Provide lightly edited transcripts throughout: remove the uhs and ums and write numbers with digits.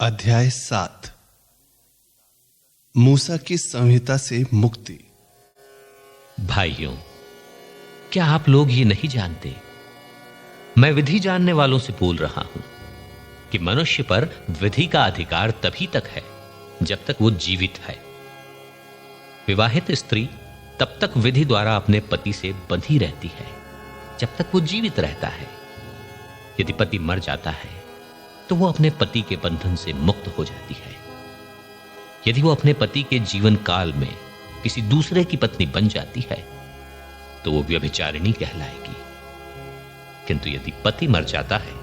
अध्याय 7 मूसा की संहिता से मुक्ति। भाइयों, क्या आप लोग ये नहीं जानते? मैं विधि जानने वालों से बोल रहा हूं कि मनुष्य पर विधि का अधिकार तभी तक है जब तक वो जीवित है। विवाहित स्त्री तब तक विधि द्वारा अपने पति से बंधी रहती है जब तक वो जीवित रहता है। यदि पति मर जाता है तो वो अपने पति के बंधन से मुक्त हो जाती है। यदि वो अपने पति के जीवन काल में किसी दूसरे की पत्नी बन जाती है तो वो व्यभिचारिणी कहलाएगी। किंतु यदि पति मर जाता है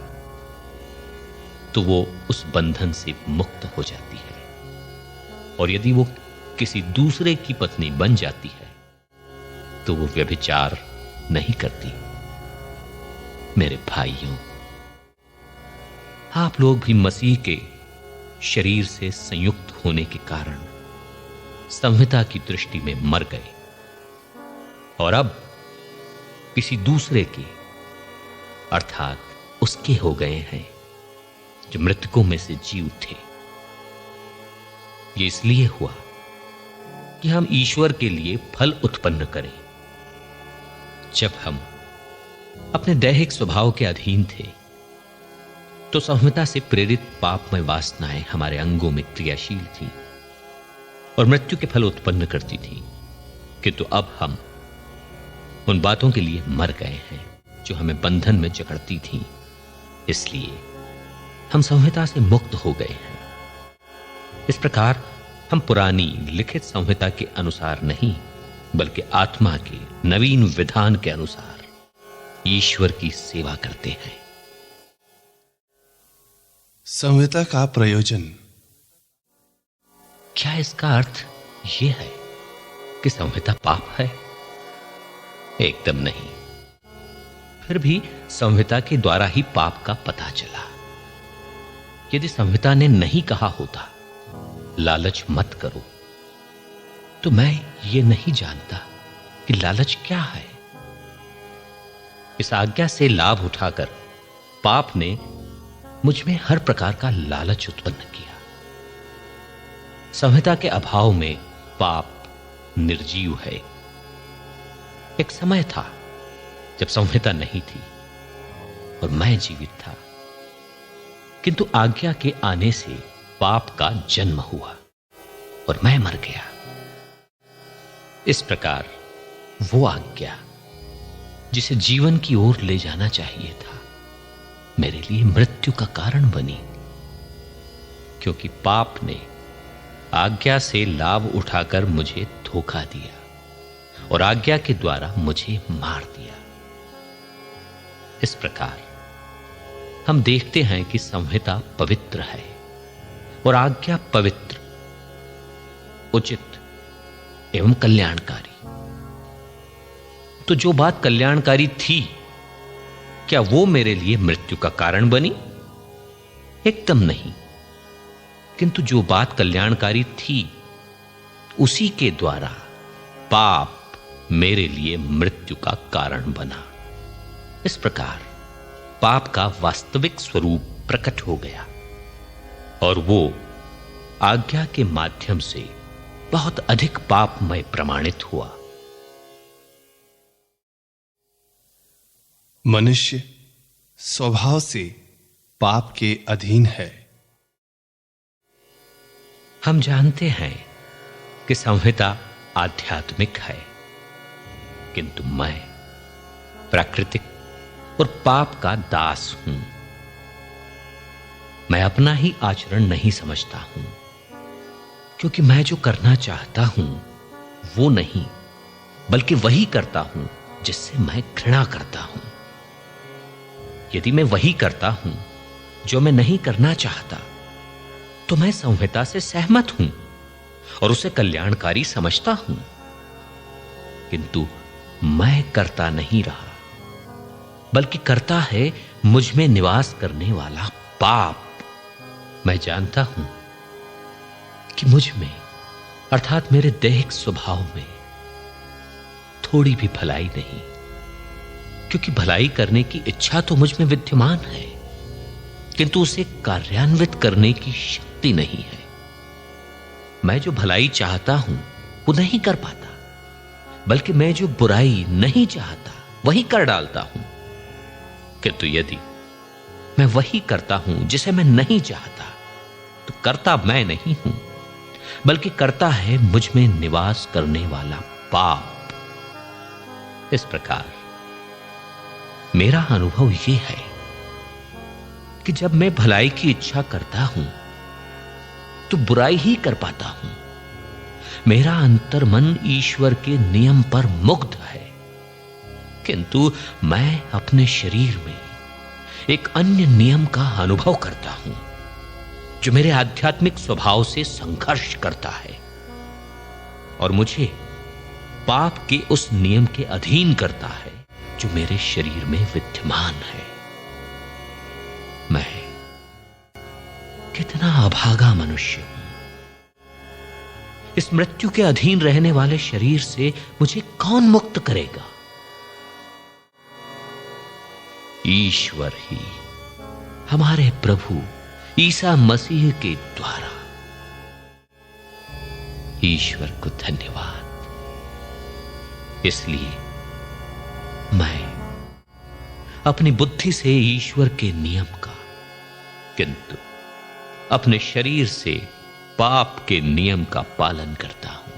तो वो उस बंधन से मुक्त हो जाती है, और यदि वो किसी दूसरे की पत्नी बन जाती है तो वो व्यभिचार नहीं करती। मेरे भाइयों, आप लोग भी मसीह के शरीर से संयुक्त होने के कारण संहिता की दृष्टि में मर गए और अब किसी दूसरे के अर्थात उसके हो गए हैं जो मृतकों में से जी उठे। ये इसलिए हुआ कि हम ईश्वर के लिए फल उत्पन्न करें। जब हम अपने दैहिक स्वभाव के अधीन थे तो संहिता से प्रेरित पापमय वासनाएं हमारे अंगों में क्रियाशील थीं और मृत्यु के फल उत्पन्न करती थीं। किंतु अब हम उन बातों के लिए मर गए हैं जो हमें बंधन में जकड़ती थीं। इसलिए हम संहिता से मुक्त हो गए हैं। इस प्रकार हम पुरानी लिखित संहिता के अनुसार नहीं बल्कि आत्मा के नवीन विधान के अनुसार ईश्वर की सेवा करते हैं। संहिता का प्रयोजन। क्या इसका अर्थ यह है कि संहिता पाप है? एकदम नहीं। फिर भी संहिता के द्वारा ही पाप का पता चला। यदि संहिता ने नहीं कहा होता लालच मत करो, तो मैं ये नहीं जानता कि लालच क्या है। इस आज्ञा से लाभ उठाकर पाप ने मुझ में हर प्रकार का लालच उत्पन्न किया। संहिता के अभाव में पाप निर्जीव है। एक समय था जब संहिता नहीं थी और मैं जीवित था, किंतु आज्ञा के आने से पाप का जन्म हुआ और मैं मर गया। इस प्रकार वो आज्ञा जिसे जीवन की ओर ले जाना चाहिए था मेरे लिए मृत्यु का कारण बनी, क्योंकि पाप ने आज्ञा से लाभ उठाकर मुझे धोखा दिया और आज्ञा के द्वारा मुझे मार दिया। इस प्रकार हम देखते हैं कि संहिता पवित्र है और आज्ञा पवित्र, उचित एवं कल्याणकारी। तो जो बात कल्याणकारी थी, क्या वो मेरे लिए मृत्यु का कारण बनी? एकदम नहीं। किंतु जो बात कल्याणकारी थी उसी के द्वारा पाप मेरे लिए मृत्यु का कारण बना। इस प्रकार पाप का वास्तविक स्वरूप प्रकट हो गया और वो आज्ञा के माध्यम से बहुत अधिक पापमय प्रमाणित हुआ। मनुष्य स्वभाव से पाप के अधीन है। हम जानते हैं कि संहिता आध्यात्मिक है, किंतु मैं प्राकृतिक और पाप का दास हूं। मैं अपना ही आचरण नहीं समझता हूं, क्योंकि मैं जो करना चाहता हूं वो नहीं बल्कि वही करता हूं जिससे मैं घृणा करता हूं। यदि मैं वही करता हूं जो मैं नहीं करना चाहता तो मैं संहिता से सहमत हूं और उसे कल्याणकारी समझता हूं, किंतु मैं करता नहीं रहा बल्कि करता है मुझ में निवास करने वाला पाप। मैं जानता हूं कि मुझ में अर्थात मेरे दैहिक स्वभाव में थोड़ी भी भलाई नहीं, क्योंकि भलाई करने की इच्छा तो मुझ में विद्यमान है, किंतु उसे कार्यान्वित करने की शक्ति शक्ति नहीं है। मैं जो भलाई चाहता हूं वो नहीं कर पाता, बल्कि मैं जो बुराई नहीं चाहता वही कर डालता हूं। किंतु यदि मैं वही करता हूं जिसे मैं नहीं चाहता, तो करता मैं नहीं हूं, बल्कि करता है मुझ में निवास करने वाला पाप। इस प्रकार मेरा अनुभव यह है कि जब मैं भलाई की इच्छा करता हूं तो बुराई ही कर पाता हूं। मेरा अंतर्मन ईश्वर के नियम पर मुग्ध है, किंतु मैं अपने शरीर में एक अन्य नियम का अनुभव करता हूं जो मेरे आध्यात्मिक स्वभाव से संघर्ष करता है और मुझे पाप के उस नियम के अधीन करता है जो मेरे शरीर में विद्यमान है। मैं कितना अभागा मनुष्य हूं। इस मृत्यु के अधीन रहने वाले शरीर से मुझे कौन मुक्त करेगा? ईश्वर ही हमारे प्रभु ईसा मसीह के द्वारा। ईश्वर को धन्यवाद। इसलिए मैं अपनी बुद्धि से ईश्वर के नियम का, किंतु अपने शरीर से पाप के नियम का पालन करता हूं।